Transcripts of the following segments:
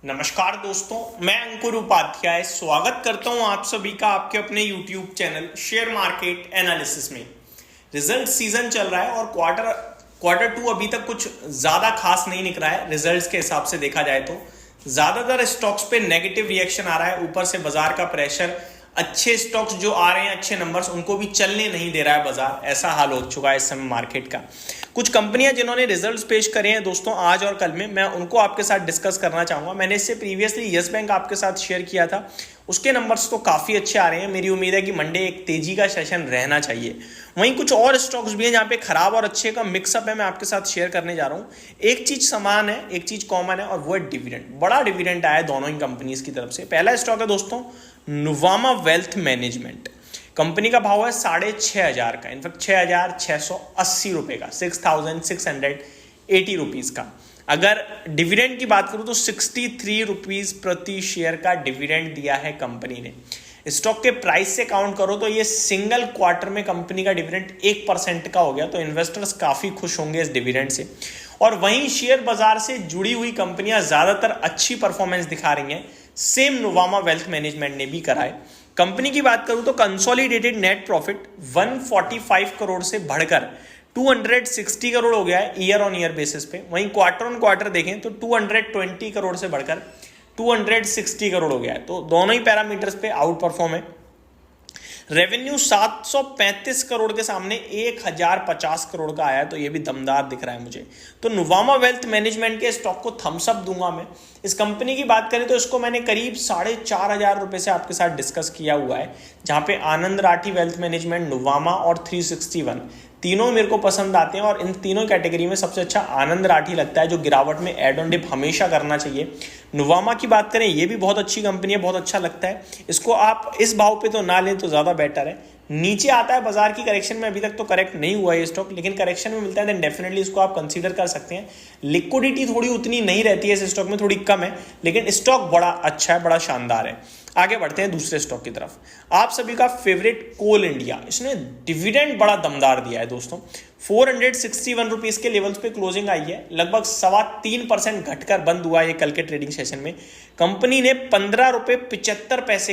नमस्कार दोस्तों, मैं अंकुर उपाध्याय स्वागत करता हूं आप सभी का आपके अपने YouTube channel share market analysis में। रिजल्ट सीजन चल रहा है और क्वार्टर टू अभी तक कुछ ज़्यादा खास नहीं निकला है। रिजल्ट्स के हिसाब से देखा जाए तो ज़्यादातर स्टॉक्स पे नेगेटिव रिएक्शन आ रहा है। ऊपर से बाजार का प्रेशर, अच्छे स्टॉक्स जो आ रहे हैं, अच्छे नंबर्स, उनको भी चलने नहीं दे रहा है बाजार। ऐसा हाल हो चुका है इस समय मार्केट का। कुछ कंपनियां जिन्होंने रिजल्ट्स पेश करे हैं दोस्तों आज और कल में, मैं उनको आपके साथ डिस्कस करना चाहूंगा। मैंने इससे प्रीवियसली यस बैंक आपके साथ शेयर किया था, उसके नंबर्स तो काफ़ी अच्छे आ रहे हैं। मेरी उम्मीद है कि मंडे एक तेजी का सेशन रहना चाहिए। वहीं कुछ और स्टॉक्स भी हैं जहाँ पे खराब और अच्छे का मिक्सअप है, मैं आपके साथ शेयर करने जा रहा हूँ। एक चीज़ समान है, एक चीज़ कॉमन है, और वो है डिविडेंड। बड़ा डिविडेंड आया दोनों ही कंपनीज की तरफ से। पहला स्टॉक है दोस्तों नुवामा वेल्थ मैनेजमेंट। कंपनी का भाव है 6,500 का, इनफैक्ट 6,680 रुपए का, 6,680 रुपीज़ का। अगर डिविडेंड की बात करूं तो 63 रुपीज़ प्रति शेयर का डिविडेंड दिया है कंपनी ने। स्टॉक के प्राइस से काउंट करो तो ये सिंगल क्वार्टर में कंपनी का डिविडेंड 1% का हो गया, तो इन्वेस्टर्स काफ़ी खुश होंगे इस डिविडेंड से। और वहीं शेयर बाजार से जुड़ी हुई कंपनियां ज़्यादातर अच्छी परफॉर्मेंस दिखा रही हैं। सेम नुवामा वेल्थ मैनेजमेंट ने भी करा है। कंपनी की बात करूं तो कंसोलिडेटेड नेट प्रॉफिट 145 करोड़ से बढ़कर 260 करोड़ हो गया है ईयर ऑन ईयर बेसिस पे। वहीं क्वार्टर ऑन क्वार्टर देखें तो 220 करोड़ से बढ़कर 260 करोड़ हो गया है, तो दोनों ही पैरामीटर्स पे आउट परफॉर्म है। रेवेन्यू 735 करोड़ के सामने 1050 करोड़ का आया, तो ये भी दमदार दिख रहा है मुझे। तो नुवामा वेल्थ मैनेजमेंट के स्टॉक को थम्स अप दूंगा मैं। इस कंपनी की बात करें तो इसको मैंने करीब 4,500 रुपए से आपके साथ डिस्कस किया हुआ है, जहां पे आनंद राठी वेल्थ मैनेजमेंट, नुवामा और 361 तीनों मेरे को पसंद आते हैं। और इन तीनों कैटेगरी में सबसे अच्छा आनंद राठी लगता है, जो गिरावट में एड ऑन डिप हमेशा करना चाहिए। नुवामा की बात करें, ये भी बहुत अच्छी कंपनी है, बहुत अच्छा लगता है। इसको आप इस भाव पे तो ना लें तो ज़्यादा बेटर है। नीचे आता है बाजार की करेक्शन में, अभी तक तो करेक्ट नहीं हुआ है ये स्टॉक, लेकिन करेक्शन में मिलता है देन डेफिनेटली इसको आप कंसीडर कर सकते हैं। लिक्विडिटी थोड़ी उतनी नहीं रहती है इस स्टॉक में, थोड़ी कम है, लेकिन स्टॉक बड़ा अच्छा है, बड़ा शानदार है। आगे बढ़ते हैं दूसरे स्टॉक की तरफ। आप सभी का फेवरेट कोल इंडिया, इसने डिविडेंड बड़ा दमदार दिया है दोस्तों। 461 रुपीज़ के लेवल्स पे क्लोजिंग आई है, लगभग 3.25% घटकर बंद हुआ है कल के ट्रेडिंग सेशन में। कंपनी ने 15.75 रुपए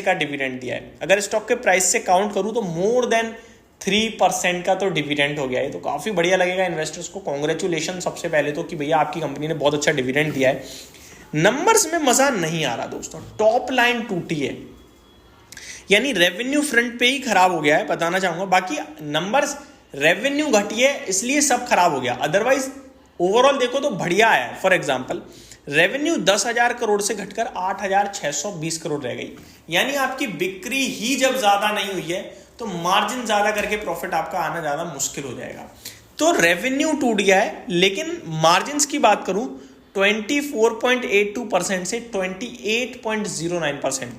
का डिविडेंड दिया है। अगर स्टॉक के प्राइस से काउंट करूं तो मोर देन 3% का तो डिविडेंड हो गया है, तो काफ़ी बढ़िया लगेगा इन्वेस्टर्स को। कॉन्ग्रेचुलेशन सबसे पहले तो कि भैया आपकी कंपनी ने बहुत अच्छा डिविडेंड दिया है। नंबर्स में मजा नहीं आ रहा दोस्तों, टॉप लाइन टूटी है, यानी रेवेन्यू फ्रंट पे ही खराब हो गया है, बताना चाहूंगा। बाकी नंबर्स, रेवेन्यू घटी है इसलिए सब खराब हो गया, अदरवाइज ओवरऑल देखो तो बढ़िया है। फॉर एग्जांपल रेवेन्यू 10,000 करोड़ से घटकर 8,620 करोड़ रह गई, यानी आपकी बिक्री ही जब ज्यादा नहीं हुई है तो मार्जिन ज्यादा करके प्रॉफिट आपका आना ज्यादा मुश्किल हो जाएगा। तो रेवेन्यू टूट गया है, लेकिन मार्जिन की बात करूं 24.82% से 28.09%,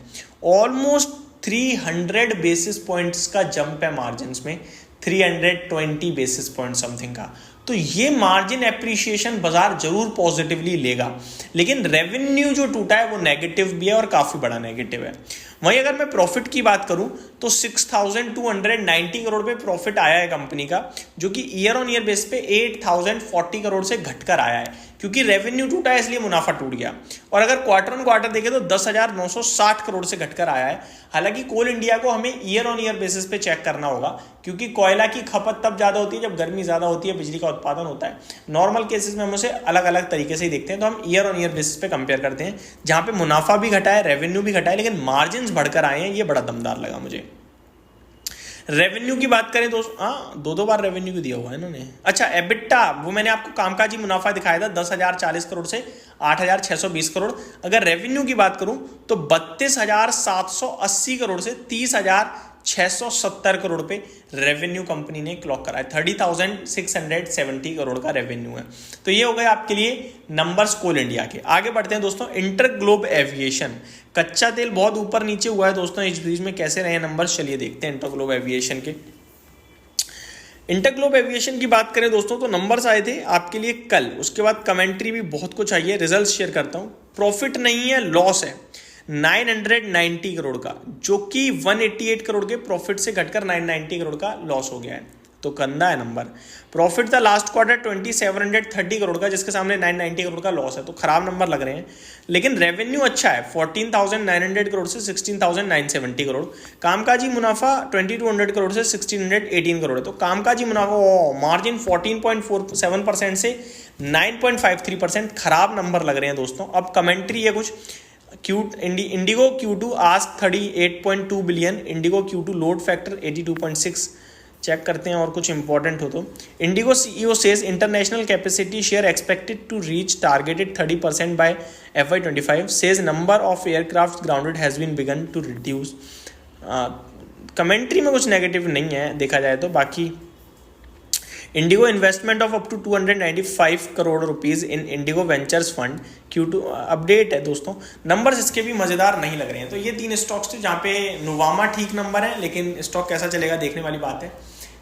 ऑलमोस्ट 300 बेसिस पॉइंट्स का जंप है मार्जिन में, 320 बेसिस पॉइंट समथिंग का। तो ये मार्जिन एप्रिसिएशन बाजार जरूर पॉजिटिवली लेगा, लेकिन रेवेन्यू जो टूटा है वो नेगेटिव भी है और काफी बड़ा नेगेटिव है। वहीं अगर मैं प्रॉफिट की बात करूं तो 6,290 करोड़ पे प्रॉफिट आया है कंपनी का, जो कि ईयर ऑन ईयर बेस पे 8,040 करोड़ से घटकर आया है, क्योंकि रेवेन्यू टूटा है इसलिए मुनाफा टूट गया। और अगर क्वार्टर ऑन क्वार्टर देखें तो 10,960 करोड़ से घटकर आया है। हालांकि कोल इंडिया को हमें ईयर ऑन ईयर बेसिस पे चेक करना होगा, क्योंकि कोयला की खपत तब ज्यादा होती है जब गर्मी ज्यादा होती है, बिजली का उत्पादन होता है। नॉर्मल केसेस में हम उसे अलग अलग तरीके से ही देखते हैं, तो हम ईयर ऑन ईयर बेसिस पे कंपेयर करते हैं, जहां पे मुनाफा भी घटा है, रेवेन्यू भी घटा है, लेकिन मार्जिन बढ़कर आए हैं। ये बड़ा दमदार लगा मुझे। रेवेन्यू की बात करें तो दो बार रेवेन्यू को दिया हुआ है इन्होंने। अच्छा, एबिटा, वो मैंने आपको कामकाजी मुनाफा दिखाया था 10,040 करोड़ से 8,620 करोड़। अगर रेवेन्यू की बात करूं तो 32,780 करोड़ से 30,670 करोड़ पे रेवेन्यू कंपनी ने क्लॉक करा है। 30,670 करोड़ का रेवेन्यू है। तो ये हो गए आपके लिए नंबर्स कोल इंडिया के। आगे बढ़ते हैं दोस्तों, इंटरग्लोब एविएशन। कच्चा तेल बहुत ऊपर नीचे हुआ है दोस्तों, इस बीच में कैसे रहे नंबर्स, चलिए देखते हैं इंटरग्लोब एविएशन के। इंटरग्लोब एविएशन की बात करें दोस्तों तो नंबर्स आए थे आपके लिए कल, उसके बाद कमेंट्री भी बहुत कुछ आई है, रिजल्ट शेयर करता हूं। प्रॉफिट नहीं है, लॉस है 990 करोड़ का, जो कि 188 करोड़ के प्रॉफिट से घटकर 990 करोड़ का लॉस हो गया है। तो तो गंदा है नंबर। प्रॉफिट था लास्ट क्वार्टर 2730 करोड़ का, जिसके सामने 990 करोड़ का लॉस है, तो खराब नंबर लग रहे हैं। लेकिन रेवेन्यू अच्छा है, 14,900 करोड़ से 16,970 करोड़। कामकाजी मुनाफा 2200 करोड़ से 1618 करोड़ है, तो कामकाजी मुनाफा मार्जिन 14.47% से 9.53%, खराब नंबर लग रहे हैं दोस्तों। अब कमेंट्री है कुछ। IndiGo Q2 ASK 38.2 billion, IndiGo Q2 load factor 82.6, check करते हैं और कुछ इंपॉर्टेंट हो तो। IndiGo CEO says international capacity share expected to reach targeted 30% by FY25, says number of aircraft grounded has been begun to reduce. Commentary में कुछ नेगेटिव नहीं है देखा जाए तो। बाकी IndiGo investment of up to 295 crore rupees in IndiGo ventures fund Q2 update है दोस्तों। नंबर्स इसके भी मजेदार नहीं लग रहे हैं। तो ये 3 स्टॉक्स थे जहाँ पे नुवामा ठीक नंबर है, लेकिन स्टॉक कैसा चलेगा देखने वाली बात है।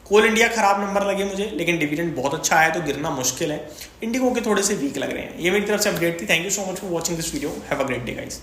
कोल इंडिया खराब नंबर लगे मुझे, लेकिन डिविडेंड बहुत अच्छा है तो गिरना मुश्किल है। इंडिगो के थोड़े से वीक लग रहे हैं। ये मेरी तरफ से अपडेट थी। Thank you so much for watching this video. Have a great day guys.